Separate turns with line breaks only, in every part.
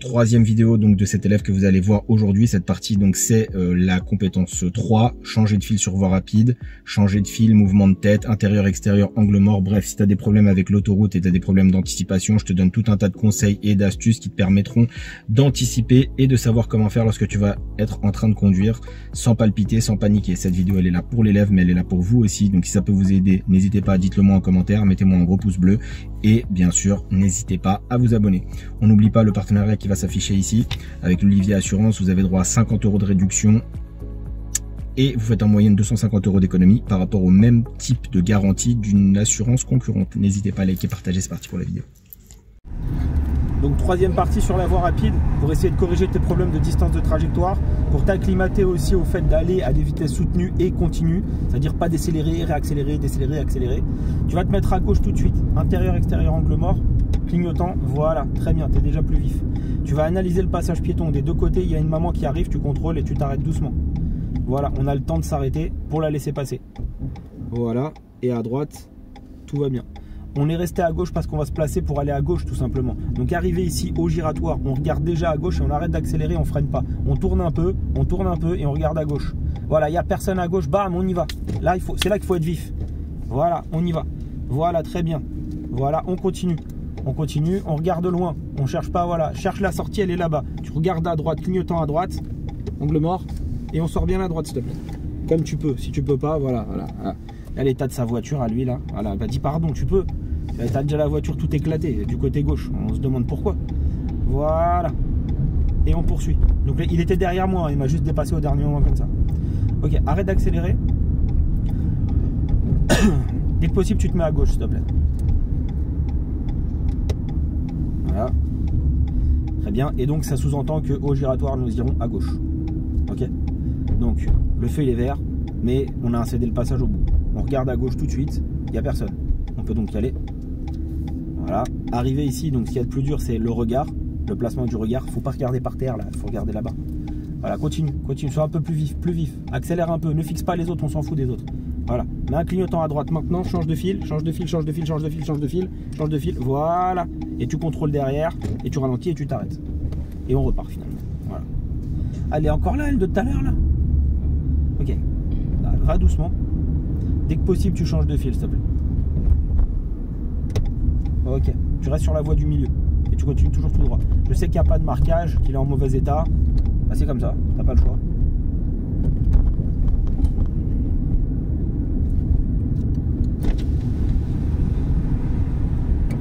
troisième vidéo donc de cet élève que vous allez voir aujourd'hui. Cette partie donc c'est la compétence 3, changer de fil sur voie rapide, changer de fil, mouvement de tête, intérieur, extérieur, angle mort. Bref, si tu as des problèmes avec l'autoroute et tu as des problèmes d'anticipation, je te donne tout un tas de conseils et d'astuces qui te permettront d'anticiper et de savoir comment faire lorsque tu vas être en train de conduire sans palpiter, sans paniquer. Cette vidéo elle est là pour l'élève mais elle est là pour vous aussi, donc si ça peut vous aider, n'hésitez pas, dites-le moi en commentaire, mettez-moi un gros pouce bleu et bien sûr n'hésitez pas à vous abonner. On n'oublie pas le partenariat qui va s'afficher ici avec l'Olivier Assurance. Vous avez droit à 50 € de réduction et vous faites en moyenne 250 € d'économie par rapport au même type de garantie d'une assurance concurrente. N'hésitez pas à liker, partager, c'est parti pour la vidéo.
Donc troisième partie sur la voie rapide pour essayer de corriger tes problèmes de distance de trajectoire, pour t'acclimater aussi au fait d'aller à des vitesses soutenues et continues, c'est-à-dire pas décélérer, réaccélérer, décélérer, accélérer. Tu vas te mettre à gauche tout de suite, intérieur, extérieur, angle mort, clignotant, voilà, très bien, tu es déjà plus vif. Tu vas analyser le passage piéton, des deux côtés il y a une maman qui arrive, tu contrôles et tu t'arrêtes doucement. Voilà, on a le temps de s'arrêter pour la laisser passer. Voilà, et à droite, tout va bien. On est resté à gauche parce qu'on va se placer pour aller à gauche tout simplement. Donc arrivé ici au giratoire, on regarde déjà à gauche et on arrête d'accélérer, on freine pas. On tourne un peu et on regarde à gauche. Voilà, il n'y a personne à gauche, bam, on y va. Là, c'est là qu'il faut être vif. Voilà, on y va. Voilà, très bien. Voilà, on continue. On continue, on regarde loin. On cherche pas, voilà. Cherche la sortie, elle est là-bas. Tu regardes à droite, clignotant à droite, angle mort, et on sort bien à droite, s'il te plaît. Comme tu peux. Si tu peux pas, voilà. Là, l'état de sa voiture à lui, là. Voilà, bah dis pardon, tu peux. T'as déjà la voiture tout éclatée du côté gauche. On se demande pourquoi. Voilà. Et on poursuit. Donc il était derrière moi, il m'a juste dépassé au dernier moment comme ça. Ok, arrête d'accélérer. Dès que possible, tu te mets à gauche, s'il te plaît. Voilà. Très bien. Et donc ça sous-entend qu'au giratoire, nous irons à gauche. Ok. Donc le feu il est vert, mais on a incédé le passage au bout. On regarde à gauche tout de suite, il n'y a personne. On peut donc y aller. Voilà. Arrivé ici, donc ce qu'il y a de plus dur, c'est le regard, le placement du regard. Faut pas regarder par terre là, il faut regarder là-bas. Voilà, continue, sois un peu plus vif, accélère un peu, ne fixe pas les autres, on s'en fout des autres. Voilà, mets un clignotant à droite maintenant, change de fil, voilà. Et tu contrôles derrière, et tu ralentis et tu t'arrêtes. Et on repart finalement. Voilà. Elle est encore là, elle de tout à l'heure là. Ok, bah, va doucement. Dès que possible, tu changes de fil, s'il te plaît. Ok, tu restes sur la voie du milieu et tu continues toujours tout droit. Je sais qu'il n'y a pas de marquage, qu'il est en mauvais état. Bah, c'est comme ça, t'as pas le choix.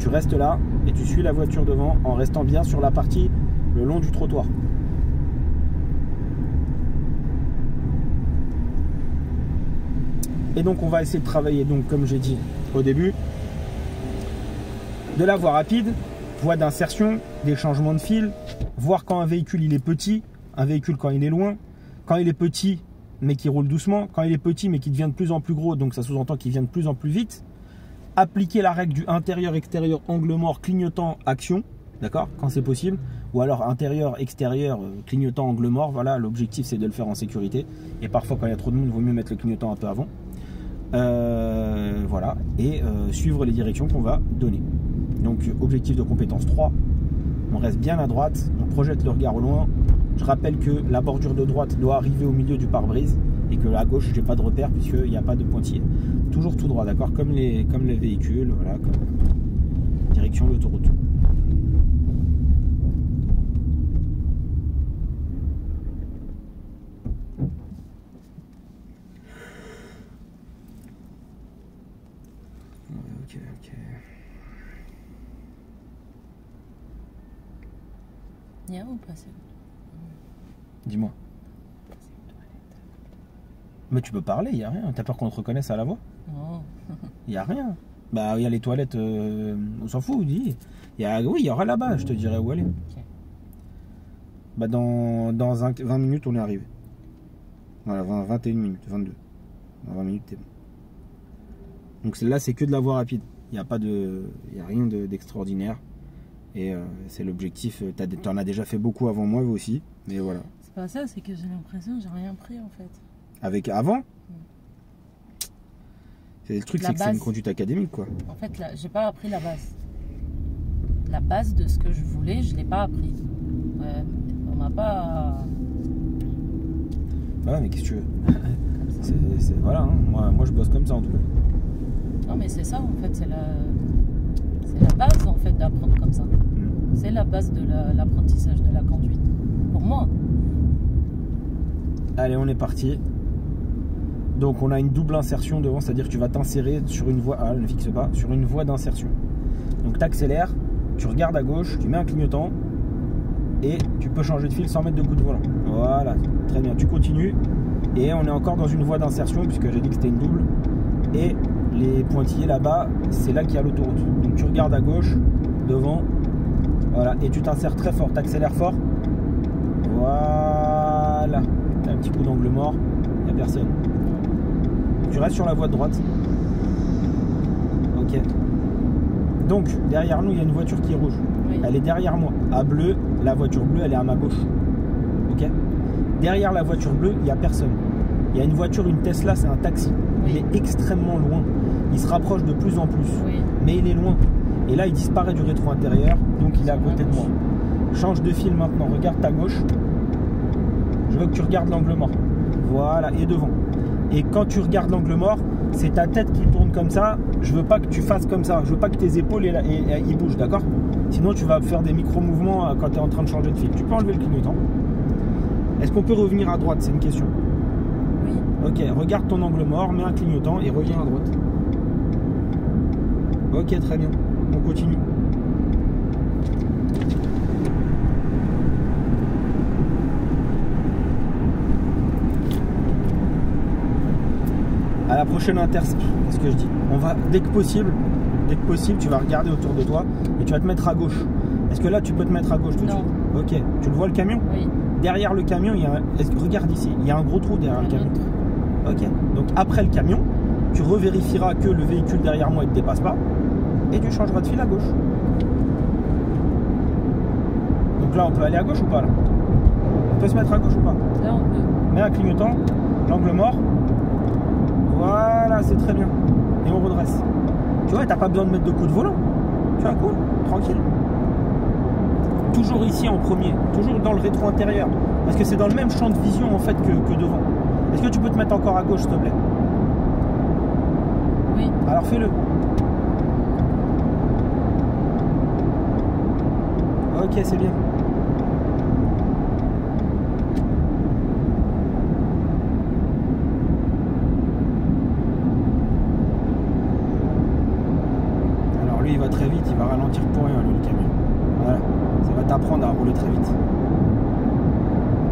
Tu restes là et tu suis la voiture devant en restant bien sur la partie le long du trottoir. Et donc on va essayer de travailler, donc comme j'ai dit au début, de la voie rapide, voie d'insertion, des changements de fil, voir quand un véhicule il est petit, un véhicule quand il est loin, quand il est petit mais qui roule doucement, quand il est petit mais qui devient de plus en plus gros, donc ça sous-entend qu'il vient de plus en plus vite. Appliquer la règle du intérieur, extérieur, angle mort, clignotant, action, d'accord, quand c'est possible, ou alors intérieur, extérieur, clignotant, angle mort, voilà, l'objectif c'est de le faire en sécurité, et parfois quand il y a trop de monde, il vaut mieux mettre le clignotant un peu avant. Voilà, et suivre les directions qu'on va donner. Donc objectif de compétence 3, on reste bien à droite, on projette le regard au loin. Je rappelle que la bordure de droite doit arriver au milieu du pare-brise et que à gauche j'ai pas de repère puisqu'il n'y a pas de pointillé. Toujours tout droit, d'accord, comme les véhicules, voilà, comme direction l'autoroute. Ok.
Il y a ou pas?
Dis-moi. Mais tu peux parler, il n'y a rien. T'as peur qu'on te reconnaisse à la voix?
Non.
Il n'y a rien. Bah, il y a les toilettes, on s'en fout, dis. Oui, il y aura là-bas, je te dirai où aller. Okay. Bah, dans 20 minutes, on est arrivé. Voilà, 21 minutes, 22. Dans 20 minutes, t'es bon. Donc là, c'est que de la voie rapide. Il n'y a rien d'extraordinaire. Et c'est l'objectif. T'en as déjà fait beaucoup avant moi aussi. Mais voilà.
C'est pas ça, c'est que j'ai l'impression que j'ai rien pris en fait.
Avec avant C'est le truc, c'est que c'est une conduite académique quoi.
En fait, là, j'ai pas appris la base. La base de ce que je voulais, je l'ai pas appris. on m'a pas.
Bah ouais, mais qu'est-ce que tu veux? Voilà, hein. Moi je bosse comme ça en tout cas.
Non, mais c'est ça en fait, c'est la base en fait d'apprendre comme ça. C'est la base de l'apprentissage de la conduite. Pour moi.
Allez, on est parti. Donc on a une double insertion devant, c'est-à-dire que tu vas t'insérer sur une voie, ne fixe pas, sur une voie d'insertion. Donc tu accélères, tu regardes à gauche, tu mets un clignotant et tu peux changer de fil sans mettre de coup de volant. Voilà, très bien, tu continues et on est encore dans une voie d'insertion puisque j'ai dit que c'était une double. Et les pointillés là-bas, c'est là qu'il y a l'autoroute. Donc tu regardes à gauche, devant, voilà, et tu t'insères très fort, tu accélères fort. Voilà, tu as un petit coup d'angle mort, il n'y a personne. Tu restes sur la voie de droite. Ok. Donc, derrière nous, il y a une voiture qui est rouge.
Oui.
Elle est derrière moi. À bleu, la voiture bleue, elle est à ma gauche. Ok. Derrière la voiture bleue, il n'y a personne. Il y a une voiture, une Tesla, c'est un taxi.
Oui.
Il est extrêmement loin. Il se rapproche de plus en plus.
Oui.
Mais il est loin. Et là, il disparaît du rétro intérieur. Donc, il est à côté de moi. Change de fil maintenant. Regarde ta gauche. Je veux que tu regardes l'angle mort. Voilà. Et devant. Et quand tu regardes l'angle mort, c'est ta tête qui tourne comme ça. Je veux pas que tu fasses comme ça. Je veux pas que tes épaules ils bougent, d'accord? Sinon, tu vas faire des micro-mouvements quand tu es en train de changer de fil. Tu peux enlever le clignotant. Est-ce qu'on peut revenir à droite? C'est une question.
Oui.
Ok, regarde ton angle mort, mets un clignotant et reviens à droite. Ok, très bien. On continue. À la prochaine intersection, qu'est-ce que je dis? On va, dès que possible, tu vas regarder autour de toi et tu vas te mettre à gauche. Est-ce que là, tu peux te mettre à gauche tout de
Non.
suite? Ok. Tu le vois le camion?
Oui.
Derrière le camion, il y a regarde ici, il y a un gros trou derrière le camion.
Autre.
Ok. Donc après le camion, tu revérifieras que le véhicule derrière moi ne te dépasse pas et tu changeras de fil à gauche. Donc là, on peut aller à gauche ou pas là? On peut se mettre à gauche ou pas?
Là, on peut.
Mets un clignotant, l'angle mort. Voilà, c'est très bien. Et on redresse. Tu vois, t'as pas besoin de mettre de coup de volant. Tu vois, cool, tranquille. Toujours ici en premier, toujours dans le rétro intérieur. Parce que c'est dans le même champ de vision en fait que devant. Est-ce que tu peux te mettre encore à gauche, s'il te plaît?
Oui.
Alors fais-le. Ok, c'est bien. Alors lui, il va très vite, il va ralentir pour rien, lui, le camion. Voilà, ça va t'apprendre à rouler très vite.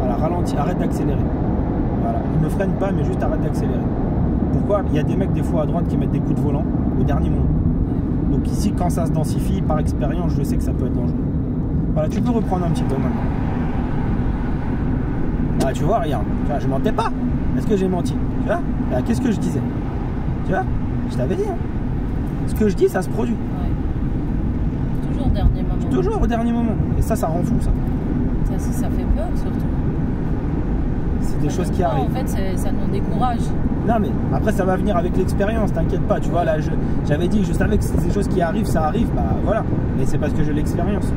Voilà, ralentis, arrête d'accélérer. Voilà, il ne freine pas, mais juste arrête d'accélérer. Pourquoi? Il y a des mecs des fois à droite qui mettent des coups de volant au dernier moment. Donc ici, quand ça se densifie, par expérience, je sais que ça peut être dangereux. Voilà, tu peux reprendre un petit peu maintenant. Ah, tu vois, regarde, tu vois, je mentais pas. Est-ce que j'ai menti? Tu vois? Ah, qu'est-ce que je disais? Tu vois? Je t'avais dit. Hein. Ce que je dis, ça se produit.
Ouais. Toujours au dernier moment.
Toujours au dernier moment. Et ça rend fou, ça.
Ça fait peur surtout.
C'est des choses qui arrivent.
En fait, ça nous décourage.
Non, mais après, ça va venir avec l'expérience, t'inquiète pas. Tu vois, là, j'avais dit, je savais que c'est des choses qui arrivent, ça arrive, bah voilà. Mais c'est parce que j'ai l'expérience.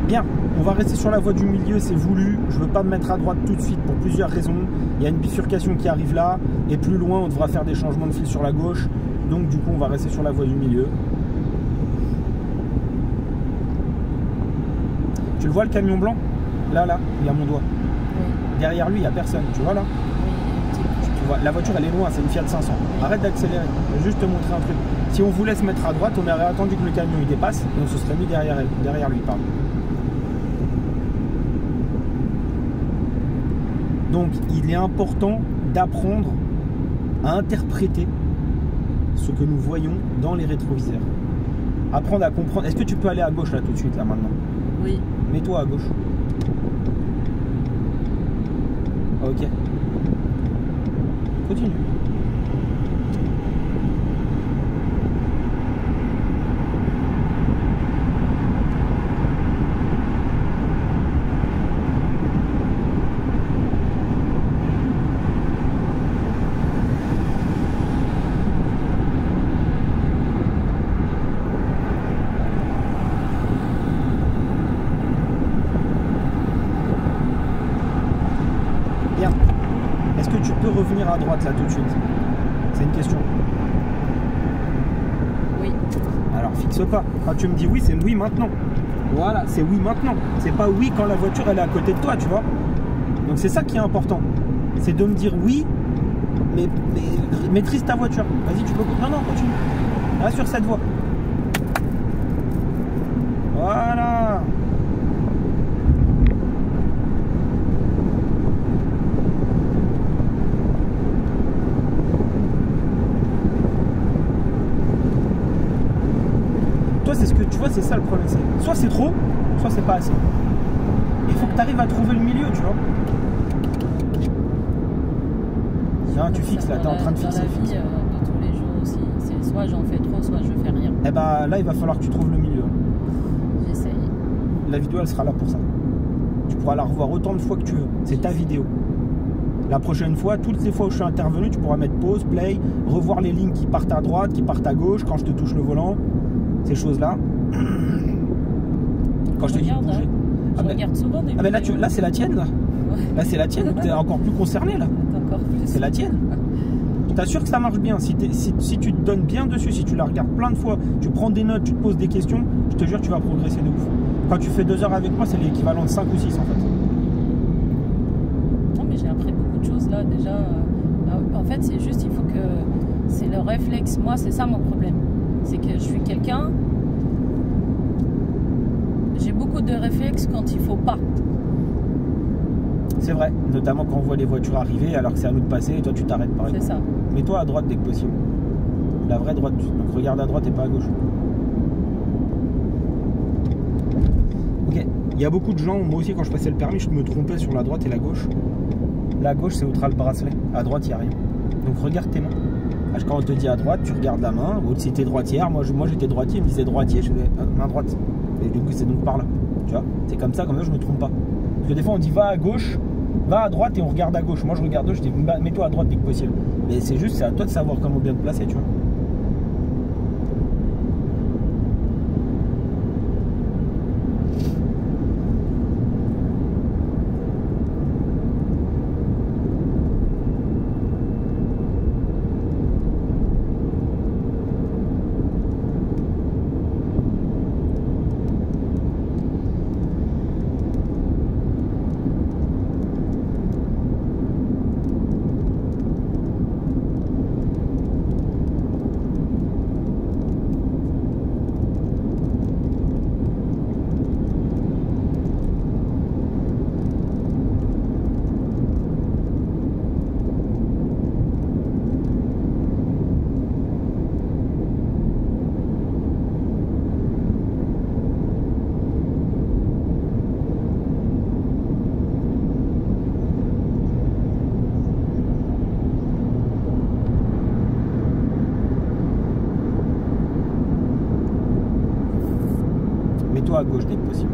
Bien, on va rester sur la voie du milieu, c'est voulu. Je veux pas me mettre à droite tout de suite pour plusieurs raisons. Il y a une bifurcation qui arrive là, et plus loin, on devra faire des changements de fil sur la gauche. Donc, du coup, on va rester sur la voie du milieu. Tu le vois, le camion blanc? Là, il y a mon doigt.
Oui.
Derrière lui, il n'y a personne, tu vois là?
Oui.
Tu vois, la voiture, elle est loin, c'est une Fiat 500.
Oui.
Arrête d'accélérer, je vais juste te montrer un truc. Si on voulait se mettre à droite, on aurait attendu que le camion il dépasse, et on se serait mis derrière lui, pardon. Donc, il est important d'apprendre à interpréter ce que nous voyons dans les rétroviseurs. Apprendre à comprendre. Est-ce que tu peux aller à gauche là tout de suite, là maintenant?
Oui.
Mets-toi à gauche. Ok. Continue. à droite là tout de suite? C'est une question.
Oui.
Alors fixe pas. Quand tu me dis oui, c'est oui maintenant. Voilà, c'est oui maintenant. C'est pas oui quand la voiture elle est à côté de toi, tu vois. Donc c'est ça qui est important. C'est de me dire oui, mais maîtrise ta voiture. Vas-y, tu peux. Non, continue. Là sur cette voie. Voilà. Toi, c'est ce que tu vois, c'est ça le problème. Soit c'est trop, soit c'est pas assez. Il faut que tu arrives à trouver le milieu, tu vois. Non, tu fixes là, tu es en train de fixer.
Dans la vie de tous les jours aussi, c'est soit j'en fais trop, soit je fais rien.
Eh bah là, il va falloir que tu trouves le milieu.
J'essaye.
La vidéo, elle sera là pour ça. Tu pourras la revoir autant de fois que tu veux. C'est ta vidéo. La prochaine fois, toutes les fois où je suis intervenu, tu pourras mettre pause, play, revoir les lignes qui partent à droite, qui partent à gauche, quand je te touche le volant, ces choses-là. Quand je te dis de bouger.
Je regarde souvent des
mais là c'est la tienne là.
Ouais.
Là c'est la tienne, tu es encore plus concerné là.
Encore plus.
C'est la tienne. Je t'assure que ça marche bien. Si tu te donnes bien dessus, si tu la regardes plein de fois, tu prends des notes, tu te poses des questions, je te jure tu vas progresser de ouf. Quand tu fais 2 heures avec moi, c'est l'équivalent de 5 ou 6 en fait.
Non mais j'ai appris beaucoup de choses là déjà. En fait c'est juste, il faut que... C'est le réflexe. Moi c'est ça mon problème. C'est que je suis quelqu'un... J'ai beaucoup de réflexes quand il faut pas.
C'est vrai, notamment quand on voit les voitures arriver alors que c'est à nous de passer et toi tu t'arrêtes par exemple.
C'est ça.
Mets-toi à droite dès que possible. La vraie droite. Donc regarde à droite et pas à gauche. Ok. Il y a beaucoup de gens, moi aussi quand je passais le permis, je me trompais sur la droite et la gauche. La gauche c'est où tu as le bracelet. À droite il n'y a rien. Donc regarde tes mains. Quand on te dit à droite, tu regardes la main. Ou si t'es droitière, moi j'étais droitier, il me disait droitier, je faisais main droite. Et du coup c'est donc par là. Tu vois. C'est comme ça je me trompe pas. Parce que des fois on dit va à gauche, va à droite et on regarde à gauche. Moi je regarde à gauche, je dis mets-toi à droite dès que possible. Mais c'est juste, c'est à toi de savoir comment bien te placer, tu vois. Mets-toi à gauche dès que possible.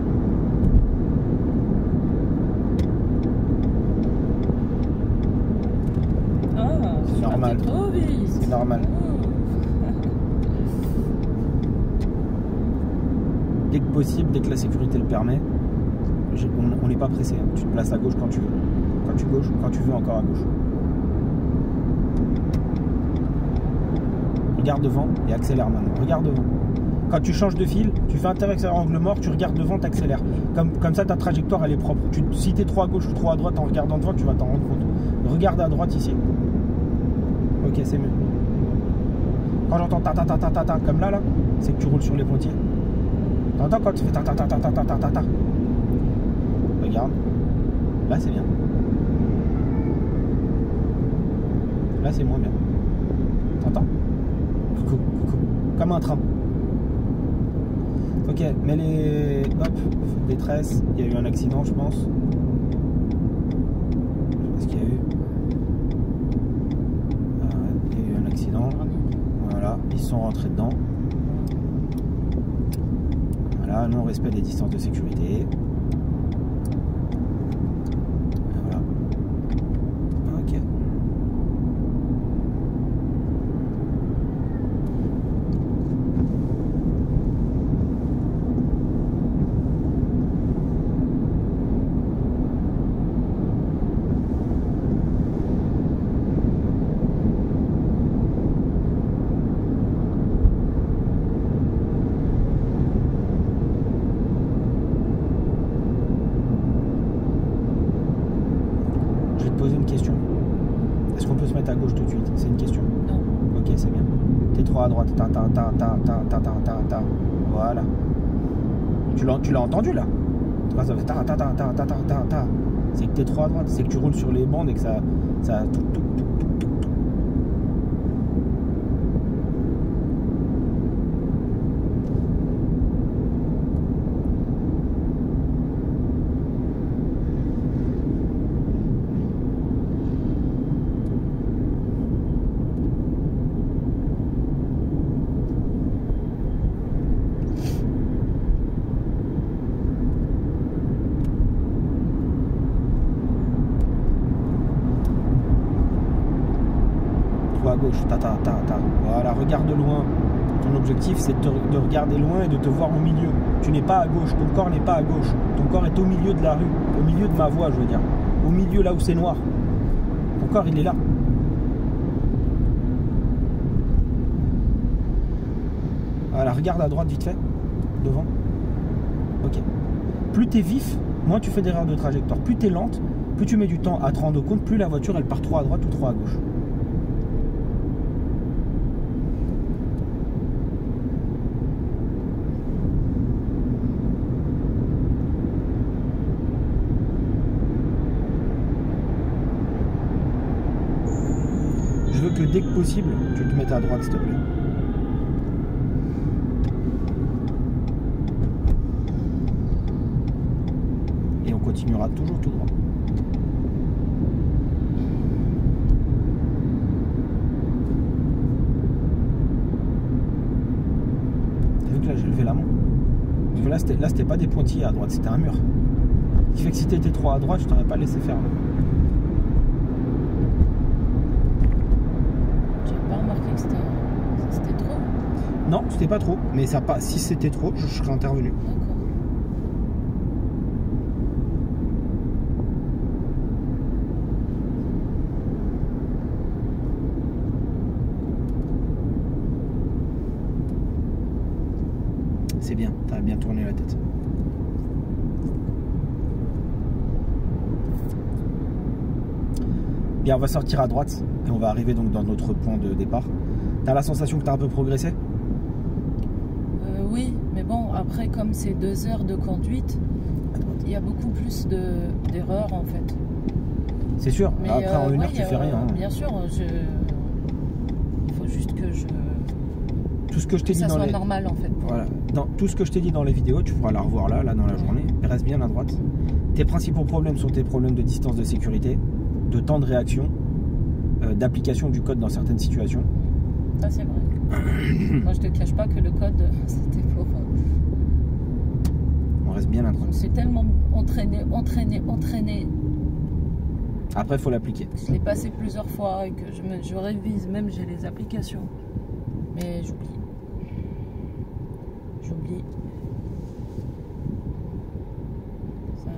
C'est normal. C'est normal. Dès que possible, dès que la sécurité le permet, on n'est pas pressé. Hein. Tu te places à gauche quand tu veux. Quand tu veux encore à gauche. Regarde devant et accélère maintenant. Regarde devant. Quand tu changes de fil, tu fais intérieur angle mort, tu regardes devant, tu accélères. Comme ça, ta trajectoire, elle est propre. Si tu es trop à gauche ou trop à droite en regardant devant, tu vas t'en rendre compte. Regarde à droite ici. Ok, c'est mieux. Quand j'entends ta ta ta ta ta ta comme là, c'est que tu roules sur les pontiers. T'entends quand tu fais ta ta ta ta ta ta ta ta ta. Regarde. Là, c'est bien. Là, c'est moins bien. T'entends? Coucou. Comme un train. Ok, mais les... Hop, détresse. Il y a eu un accident, je pense. Qu'est-ce qu'il y a eu? Il y a eu un accident. Voilà, ils sont rentrés dedans. Voilà, non-respect des distances de sécurité. Voilà. Ok. 3 à droite. Voilà. Tu l'as entendu là? Ça fait ta. C'est que t'es trop à droite. C'est que tu roules sur les bandes et que ça tout. À gauche, voilà, regarde loin. Ton objectif c'est de regarder loin et de te voir au milieu. Tu n'es pas à gauche, ton corps n'est pas à gauche, ton corps est au milieu de la rue, au milieu de ma voie, je veux dire, au milieu là où c'est noir. Ton corps il est là. Voilà, regarde à droite vite fait, devant. Ok. Plus t'es vif, moins tu fais d'erreurs de trajectoire. Plus t'es lente, plus tu mets du temps à te rendre compte, plus la voiture elle part trop à droite ou trop à gauche. Je veux que dès que possible, tu te mettes à droite, s'il te plaît. Et on continuera toujours tout droit. T'as vu que là, j'ai levé la main? Parce que là, c'était pas des pointillés à droite, c'était un mur. Ce qui fait que si t'étais trop à droite, je t'aurais pas laissé faire là. Non, c'était pas trop, mais ça pas. Si c'était trop, je serais intervenu.
D'accord.
C'est bien, t'as bien tourné la tête. Bien, on va sortir à droite et on va arriver donc dans notre point de départ. T'as la sensation que t'as un peu progressé?
Oui, mais bon, après, comme c'est 2 heures de conduite, il y a beaucoup plus d'erreurs en fait.
C'est sûr,
mais
après en 1 heure tu fais rien.
Bien sûr, il faut juste que
tout ce que je t'ai dit
ça
dans
soit
les...
normal en fait.
Voilà. Dans tout ce que je t'ai dit dans les vidéos, tu pourras la revoir là dans la journée. Reste bien à droite. Tes principaux problèmes sont tes problèmes de distance de sécurité, de temps de réaction, d'application du code dans certaines situations.
Ça c'est vrai. Moi je te cache pas que le code c'était pour...
On reste bien à droite.
On s'est tellement entraîné.
Après il faut l'appliquer.
Je l'ai passé plusieurs fois et que je révise, même j'ai les applications. Mais j'oublie. Ça,